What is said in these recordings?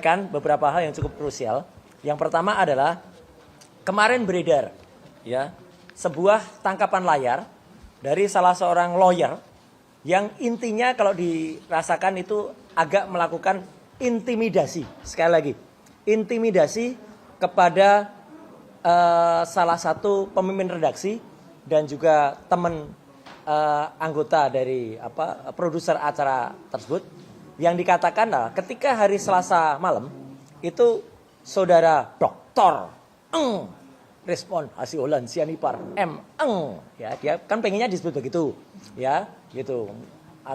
sampaikan beberapa hal yang cukup krusial. Yang pertama adalah kemarin beredar ya sebuah tangkapan layar dari salah seorang lawyer yang intinya kalau dirasakan itu agak melakukan intimidasi. Sekali lagi, intimidasi kepada salah satu pemimpin redaksi dan juga teman anggota dari produser acara tersebut, yang dikatakan ketika hari Selasa malam itu saudara doktor respon hasiolan sianipar ya, dia kan pengennya disebut begitu ya gitu,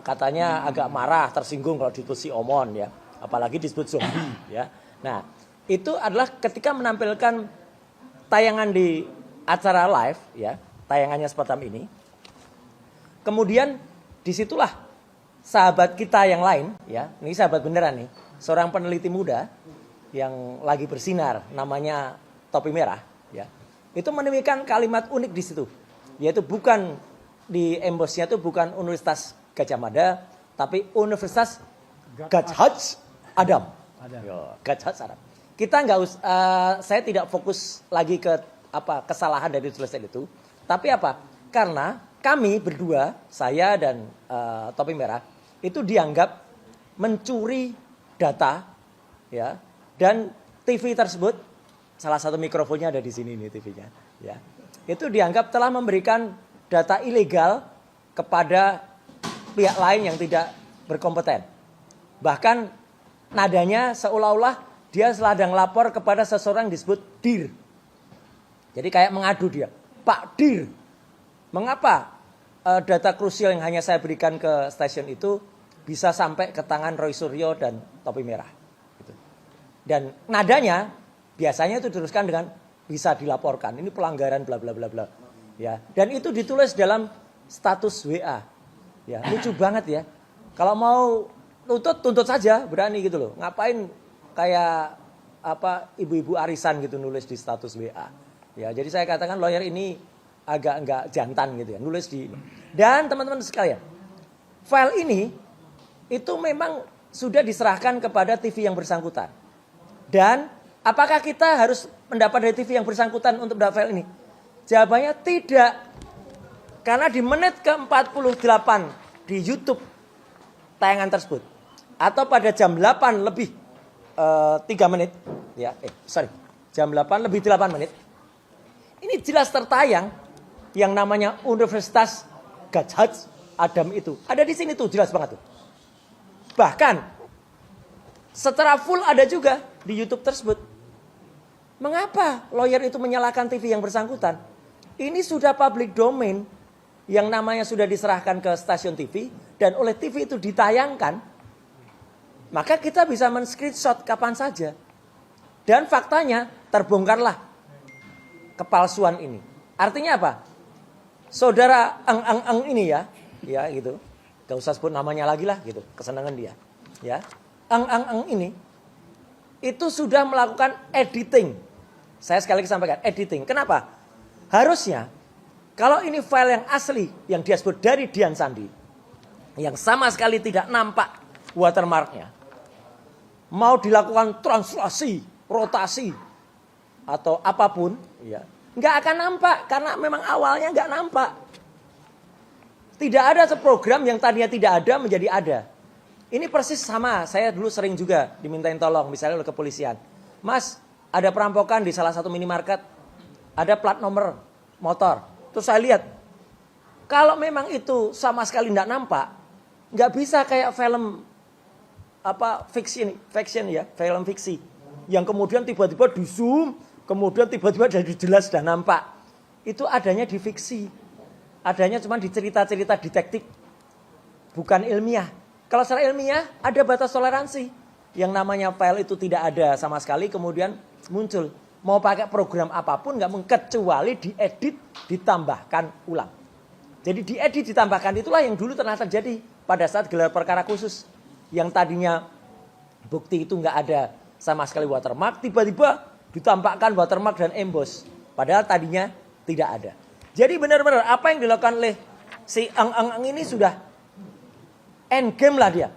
katanya agak marah tersinggung kalau disebut si Omon ya, apalagi disebut zombie ya. Nah itu adalah ketika menampilkan tayangan di acara live ya, tayangannya semacam ini. Kemudian disitulah sahabat kita yang lain ya, ini sahabat beneran nih, seorang peneliti muda yang lagi bersinar namanya Topi Merah ya, itu menemukan kalimat unik di situ, yaitu bukan di embosnya itu bukan Universitas Gadjah Mada, tapi Universitas Gadjah Adam. Gadjah Adam. Kita saya tidak fokus lagi ke kesalahan dari tulisan itu, tapi karena kami berdua, saya dan Topi Merah itu dianggap mencuri data ya, dan TV tersebut salah satu mikrofonnya ada di sini nih TV-nya ya. Itu dianggap telah memberikan data ilegal kepada pihak lain yang tidak berkompeten. Bahkan nadanya seolah-olah dia sedang lapor kepada seseorang disebut Dir. Jadi kayak mengadu dia, Pak Dir, mengapa data krusial yang hanya saya berikan ke stasiun itu bisa sampai ke tangan Roy Suryo dan Topi Merah. Gitu. Dan nadanya biasanya itu diteruskan dengan bisa dilaporkan, ini pelanggaran bla bla bla bla. Ya, dan itu ditulis dalam status WA. Ya, lucu banget ya. Kalau mau tuntut saja, berani gitu loh. Ngapain kayak ibu-ibu arisan gitu nulis di status WA. Ya, jadi saya katakan lawyer ini agak enggak jantan gitu ya, nulis di. Dan teman-teman sekalian, file ini itu memang sudah diserahkan kepada TV yang bersangkutan. Dan apakah kita harus mendapat dari TV yang bersangkutan untuk mendapat file ini? Jawabannya tidak. Karena di menit ke-48 di YouTube tayangan tersebut, atau pada jam 8 lebih 3 menit ya, jam 8 lebih 8 menit. Ini jelas tertayang yang namanya Universitas Gadjah Adam itu. Ada di sini tuh, jelas banget tuh. Bahkan secara full ada juga di YouTube tersebut. Mengapa lawyer itu menyalahkan TV yang bersangkutan? Ini sudah public domain yang namanya sudah diserahkan ke stasiun TV dan oleh TV itu ditayangkan. Maka kita bisa men-screenshot kapan saja. Dan faktanya terbongkarlah kepalsuan ini. Artinya apa? Saudara Eng ini ya gitu. Gak usah sebut namanya lagi lah gitu, kesenangan dia. Ya, Eng ini itu sudah melakukan editing. Saya sekali lagi sampaikan, editing. Kenapa? Harusnya kalau ini file yang asli yang dia sebut dari Dian Sandi, yang sama sekali tidak nampak watermarknya, mau dilakukan translasi, rotasi, atau apapun, ya, nggak akan nampak karena memang awalnya nggak nampak. Tidak ada program yang tadinya tidak ada menjadi ada. Ini persis sama, saya dulu sering juga dimintain tolong, misalnya oleh kepolisian. Mas, ada perampokan di salah satu minimarket, ada plat nomor motor. Terus saya lihat, kalau memang itu sama sekali nggak nampak, nggak bisa kayak film fiction ya, film fiksi, yang kemudian tiba-tiba di zoom, kemudian tiba-tiba jadi jelas dan nampak. Itu adanya di fiksi, adanya cuma di cerita-cerita detektif, bukan ilmiah. Kalau secara ilmiah ada batas toleransi, yang namanya file itu tidak ada sama sekali, kemudian muncul. Mau pakai program apapun nggak mungkin kecuali diedit, ditambahkan ulang. Jadi diedit, ditambahkan itulah yang dulu ternyata terjadi pada saat gelar perkara khusus. Yang tadinya bukti itu nggak ada sama sekali watermark, tiba-tiba ditampakkan watermark dan emboss. Padahal tadinya tidak ada. Jadi benar-benar apa yang dilakukan oleh si Eng ini sudah end game lah dia.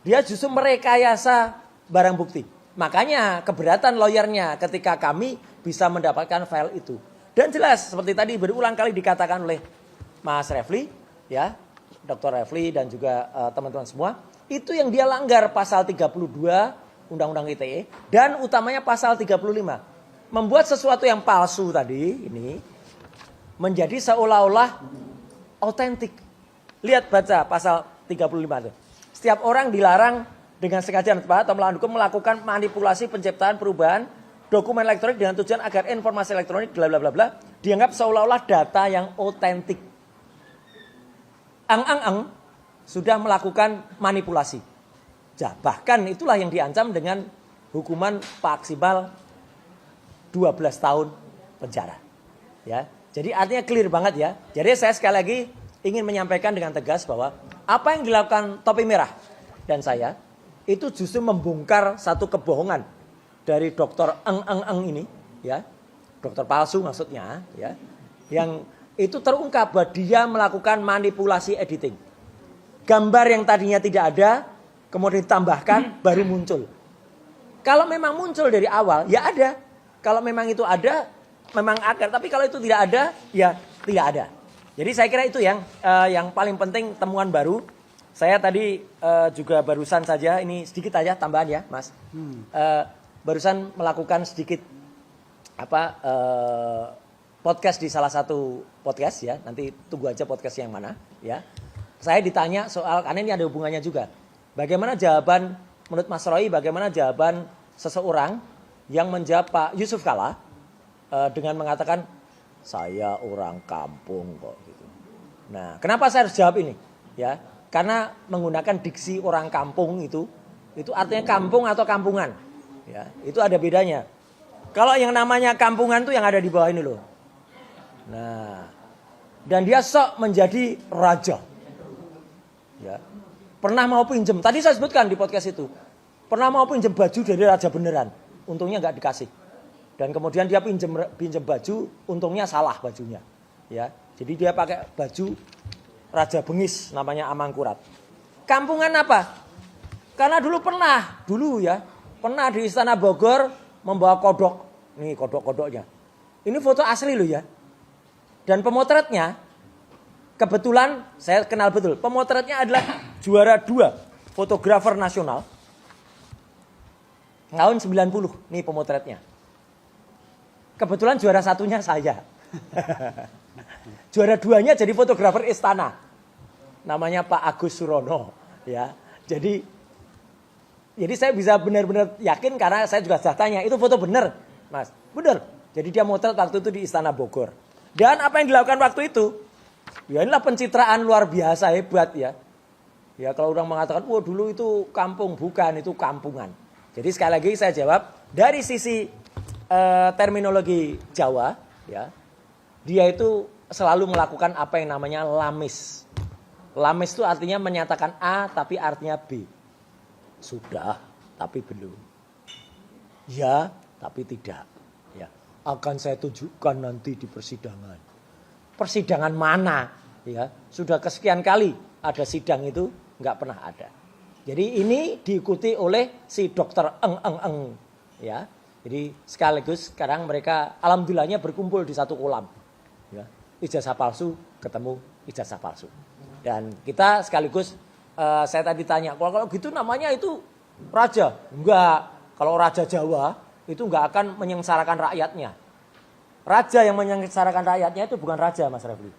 Dia justru merekayasa barang bukti. Makanya keberatan lawyernya ketika kami bisa mendapatkan file itu. Dan jelas seperti tadi berulang kali dikatakan oleh Mas Refli, ya, Dr. Refli dan juga teman-teman semua, itu yang dia langgar pasal 32 Undang-Undang ITE dan utamanya pasal 35. Membuat sesuatu yang palsu tadi ini menjadi seolah-olah autentik. Lihat baca pasal 35 itu. Setiap orang dilarang dengan sengaja atau melawan hukum melakukan manipulasi penciptaan perubahan dokumen elektronik dengan tujuan agar informasi elektronik bla bla bla bla dianggap seolah-olah data yang otentik. Ang sudah melakukan manipulasi. Bahkan itulah yang diancam dengan hukuman maksimal 12 tahun penjara. Ya. Jadi artinya clear banget ya. Jadi saya sekali lagi ingin menyampaikan dengan tegas bahwa apa yang dilakukan topi merah dan saya itu justru membongkar satu kebohongan dari dokter Eng ini, ya, dokter palsu maksudnya, ya, yang itu terungkap bahwa dia melakukan manipulasi editing. Gambar yang tadinya tidak ada, kemudian ditambahkan baru muncul. Kalau memang muncul dari awal, ya ada. Kalau memang itu ada, memang ada. Tapi kalau itu tidak ada, ya tidak ada. Jadi saya kira itu yang paling penting temuan baru. Saya tadi juga barusan saja, ini sedikit aja tambahan ya Mas. Barusan melakukan sedikit podcast di salah satu podcast ya. Nanti tunggu aja podcast yang mana ya. Saya ditanya soal, karena ini ada hubungannya juga. Bagaimana jawaban, menurut Mas Roy, bagaimana jawaban seseorang yang menjawab Pak Yusuf Kalla dengan mengatakan, saya orang kampung kok gitu. Nah, kenapa saya harus jawab ini? Ya, karena menggunakan diksi orang kampung itu artinya kampung atau kampungan. Ya, itu ada bedanya. Kalau yang namanya kampungan tuh yang ada di bawah ini loh. Nah, dan dia sok menjadi raja. Ya, pernah mau pinjem. Tadi saya sebutkan di podcast itu. Pernah mau pinjem baju dari raja beneran. Untungnya nggak dikasih. Dan kemudian dia pinjem baju, untungnya salah bajunya. Ya, jadi dia pakai baju Raja Bengis, namanya Amangkurat. Kampungan apa? Karena dulu pernah di Istana Bogor membawa kodok. Nih kodok-kodoknya. Ini foto asli loh ya. Dan pemotretnya, kebetulan saya kenal betul. Pemotretnya adalah juara 2 fotografer nasional. Tahun 90, nih pemotretnya. Kebetulan juara 1-nya saya. Juara 2-nya jadi fotografer istana. Namanya Pak Agus Surono. Ya, jadi saya bisa benar-benar yakin karena saya juga sudah tanya, itu foto benar, Mas? Benar. Jadi dia motret waktu itu di Istana Bogor. Dan apa yang dilakukan waktu itu? Ya inilah pencitraan luar biasa hebat ya. Ya kalau orang mengatakan, wah dulu itu kampung, bukan, itu kampungan. Jadi sekali lagi saya jawab, dari sisi terminologi Jawa, ya, dia itu selalu melakukan apa yang namanya lamis. Lamis itu artinya menyatakan A tapi artinya B. Sudah tapi belum. Ya tapi tidak. Ya, akan saya tunjukkan nanti di persidangan. Persidangan mana? Ya, sudah kesekian kali ada sidang itu nggak pernah ada. Jadi ini diikuti oleh si dokter Eng. Ya. Jadi sekaligus sekarang mereka alhamdulillahnya berkumpul di satu kolam. Ya. Ijazah palsu ketemu ijazah palsu. Dan kita sekaligus saya tadi tanya, kalau gitu namanya itu raja. Enggak, kalau raja Jawa itu enggak akan menyengsarakan rakyatnya. Raja yang menyengsarakan rakyatnya itu bukan raja Mas Refli.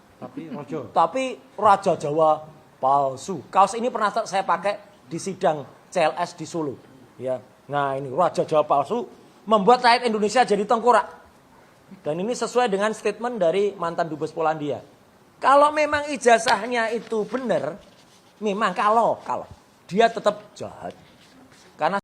Tapi raja Jawa palsu. Kaos ini pernah saya pakai di sidang CLS di Solo. Ya. Nah ini raja Jawa palsu membuat rakyat Indonesia jadi tengkorak. Dan ini sesuai dengan statement dari mantan Dubes Polandia. Kalau memang ijazahnya itu benar, memang kalau dia tetap jahat.